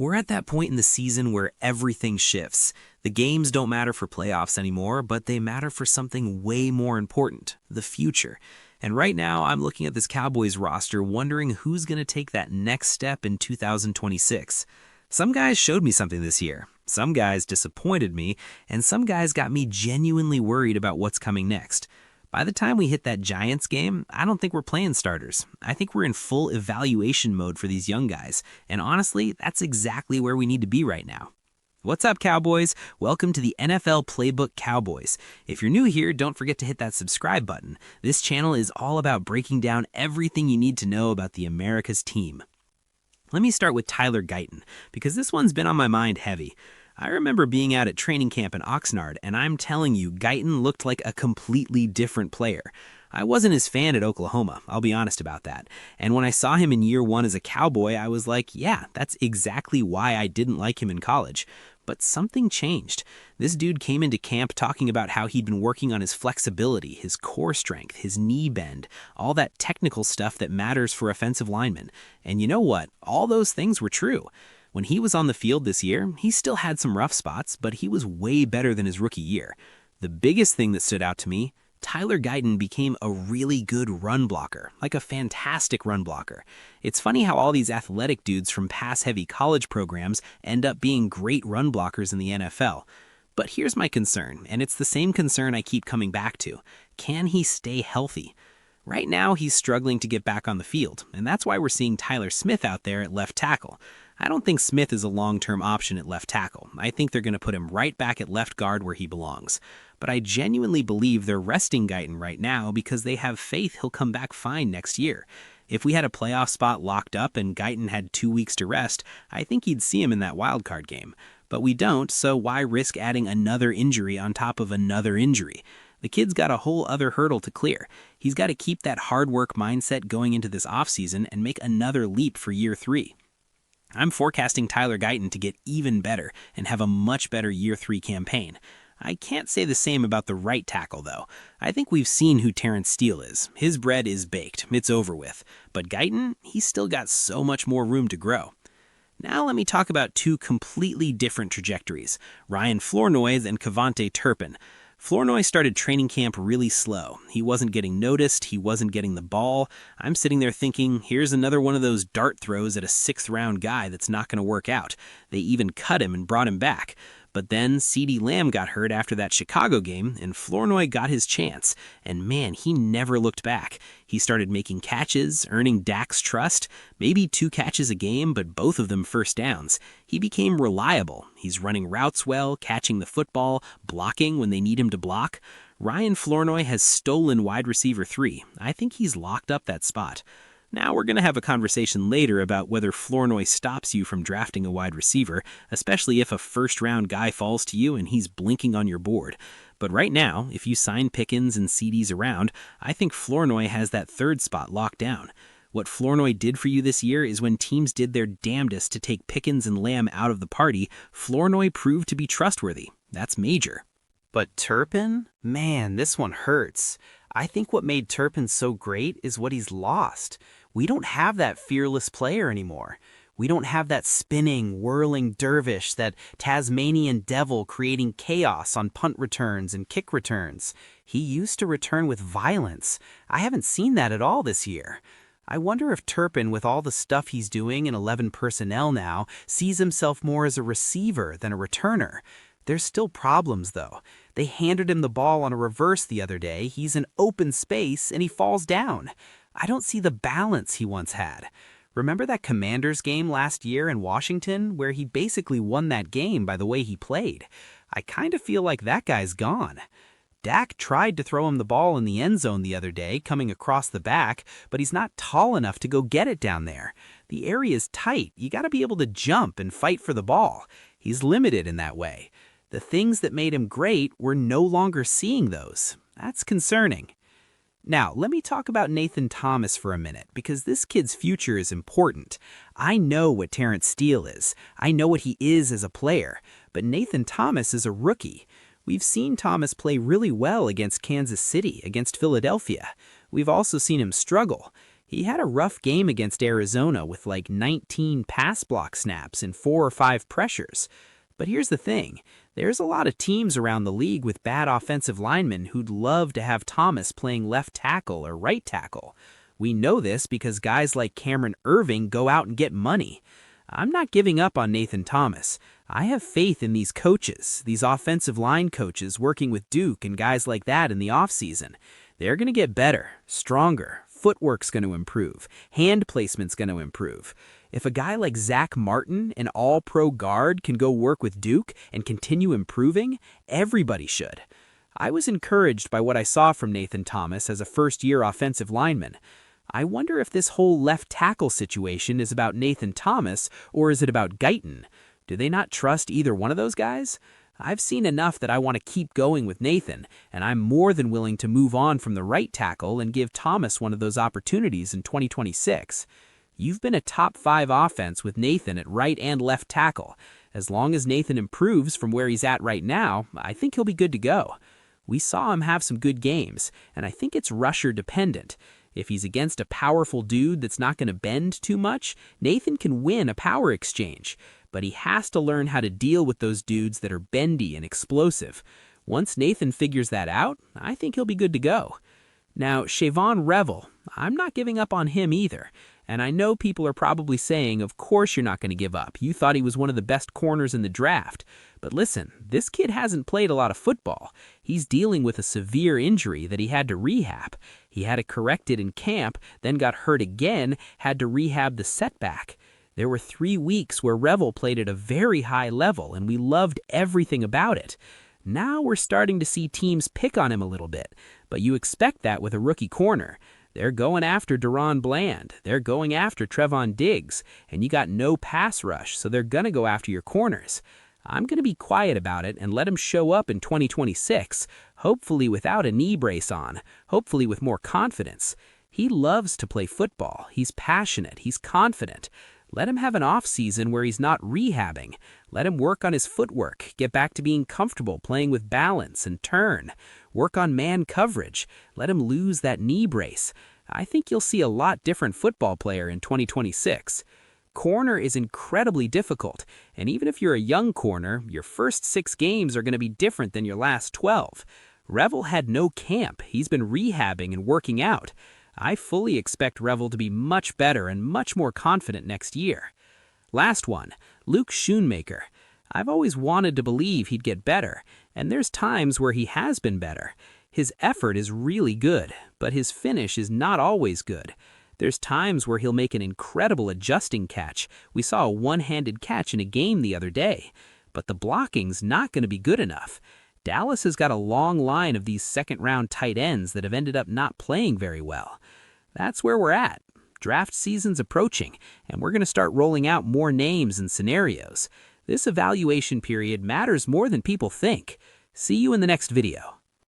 We're at that point in the season where everything shifts. The games don't matter for playoffs anymore, but they matter for something way more important, the future. And right now, I'm looking at this Cowboys roster wondering who's going to take that next step in 2026. Some guys showed me something this year. Some guys disappointed me, and some guys got me genuinely worried about what's coming next. By the time we hit that Giants game, I don't think we're playing starters. I think we're in full evaluation mode for these young guys, and honestly, that's exactly where we need to be right now. What's up, Cowboys? Welcome to the NFL Playbook Cowboys. If you're new here, don't forget to hit that subscribe button. This channel is all about breaking down everything you need to know about the America's team. Let me start with Tyler Guyton, because this one's been on my mind heavy. I remember being out at training camp in Oxnard, and I'm telling you, Guyton looked like a completely different player. I wasn't his fan at Oklahoma, I'll be honest about that. And when I saw him in year one as a Cowboy, I was like, yeah, that's exactly why I didn't like him in college. But something changed. This dude came into camp talking about how he'd been working on his flexibility, his core strength, his knee bend, all that technical stuff that matters for offensive linemen. And you know what? All those things were true. When he was on the field this year, he still had some rough spots, but he was way better than his rookie year. The biggest thing that stood out to me, Tyler Guyton became a really good run blocker, like a fantastic run blocker. It's funny how all these athletic dudes from pass-heavy college programs end up being great run blockers in the NFL. But here's my concern, and it's the same concern I keep coming back to. Can he stay healthy? Right now, he's struggling to get back on the field, and that's why we're seeing Tyler Smith out there at left tackle. I don't think Smith is a long-term option at left tackle. I think they're going to put him right back at left guard where he belongs. But I genuinely believe they're resting Guyton right now because they have faith he'll come back fine next year. If we had a playoff spot locked up and Guyton had 2 weeks to rest, I think you'd see him in that wildcard game. But we don't, so why risk adding another injury on top of another injury? The kid's got a whole other hurdle to clear. He's got to keep that hard work mindset going into this offseason and make another leap for year 3. I'm forecasting Tyler Guyton to get even better and have a much better year 3 campaign. I can't say the same about the right tackle, though. I think we've seen who Terrence Steele is. His bread is baked. It's over with. But Guyton, he's still got so much more room to grow. Now let me talk about 2 completely different trajectories, Ryan Flournoy and Cavonte Turpin. Flournoy started training camp really slow. He wasn't getting noticed, he wasn't getting the ball. I'm sitting there thinking, here's another one of those dart throws at a 6th-round guy that's not going to work out. They even cut him and brought him back. But then CeeDee Lamb got hurt after that Chicago game, and Flournoy got his chance. And man, he never looked back. He started making catches, earning Dak's trust, maybe 2 catches a game, but both of them first downs. He became reliable. He's running routes well, catching the football, blocking when they need him to block. Ryan Flournoy has stolen wide receiver 3. I think he's locked up that spot. Now we're going to have a conversation later about whether Flournoy stops you from drafting a wide receiver, especially if a first-round guy falls to you and he's blinking on your board. But right now, if you sign Pickens and CDs around, I think Flournoy has that 3rd spot locked down. What Flournoy did for you this year is when teams did their damnedest to take Pickens and Lamb out of the party, Flournoy proved to be trustworthy. That's major. But Turpin? Man, this one hurts. I think what made Turpin so great is what he's lost. We don't have that fearless player anymore. We don't have that spinning, whirling dervish, that Tasmanian devil creating chaos on punt returns and kick returns. He used to return with violence. I haven't seen that at all this year. I wonder if Turpin, with all the stuff he's doing in 11 personnel now, sees himself more as a receiver than a returner. There's still problems, though. They handed him the ball on a reverse the other day. He's in open space, and he falls down. I don't see the balance he once had. Remember that Commanders game last year in Washington, where he basically won that game by the way he played? I kind of feel like that guy's gone. Dak tried to throw him the ball in the end zone the other day, coming across the back, but he's not tall enough to go get it down there. The area's tight. You got to be able to jump and fight for the ball. He's limited in that way. The things that made him great, we're no longer seeing those. That's concerning. Now, let me talk about Nathan Thomas for a minute, because this kid's future is important. I know what Terrence Steele is. I know what he is as a player. But Nathan Thomas is a rookie. We've seen Thomas play really well against Kansas City, against Philadelphia. We've also seen him struggle. He had a rough game against Arizona with like 19 pass block snaps and 4 or 5 pressures. But here's the thing, there's a lot of teams around the league with bad offensive linemen who'd love to have Thomas playing left tackle or right tackle. We know this because guys like Cameron Irving go out and get money. I'm not giving up on Nathan Thomas. I have faith in these coaches, these offensive line coaches working with Duke and guys like that in the offseason. They're going to get better, stronger, footwork's going to improve, hand placement's going to improve. If a guy like Zach Martin, an all-pro guard, can go work with Duke and continue improving, everybody should. I was encouraged by what I saw from Nathan Thomas as a first-year offensive lineman. I wonder if this whole left tackle situation is about Nathan Thomas or is it about Guyton? Do they not trust either one of those guys? I've seen enough that I want to keep going with Nathan, and I'm more than willing to move on from the right tackle and give Thomas one of those opportunities in 2026. You've been a top 5 offense with Nathan at right and left tackle. As long as Nathan improves from where he's at right now, I think he'll be good to go. We saw him have some good games, and I think it's rusher dependent. If he's against a powerful dude that's not going to bend too much, Nathan can win a power exchange. But he has to learn how to deal with those dudes that are bendy and explosive. Once Nathan figures that out, I think he'll be good to go. Now, Savone Revel, I'm not giving up on him either. And I know people are probably saying, of course you're not going to give up. You thought he was one of the best corners in the draft. But listen, this kid hasn't played a lot of football. He's dealing with a severe injury that he had to rehab. He had it corrected in camp, then got hurt again, had to rehab the setback. There were 3 weeks where Revel played at a very high level, and we loved everything about it. Now we're starting to see teams pick on him a little bit, but you expect that with a rookie corner. They're going after Deron Bland. They're going after Trevon Diggs, and you got no pass rush, so they're going to go after your corners. I'm going to be quiet about it and let him show up in 2026, hopefully without a knee brace on, hopefully with more confidence. He loves to play football. He's passionate. He's confident. Let him have an off-season where he's not rehabbing. Let him work on his footwork, get back to being comfortable playing with balance and turn. Work on man coverage. Let him lose that knee brace. I think you'll see a lot different football player in 2026. Corner is incredibly difficult, and even if you're a young corner, your first 6 games are going to be different than your last 12. Revel had no camp. He's been rehabbing and working out. I fully expect Revel to be much better and much more confident next year. Last one, Luke Schoonmaker. I've always wanted to believe he'd get better, and there's times where he has been better. His effort is really good, but his finish is not always good. There's times where he'll make an incredible adjusting catch. We saw a one-handed catch in a game the other day, but the blocking's not going to be good enough. Dallas has got a long line of these second-round tight ends that have ended up not playing very well. That's where we're at. Draft season's approaching, and we're going to start rolling out more names and scenarios. This evaluation period matters more than people think. See you in the next video.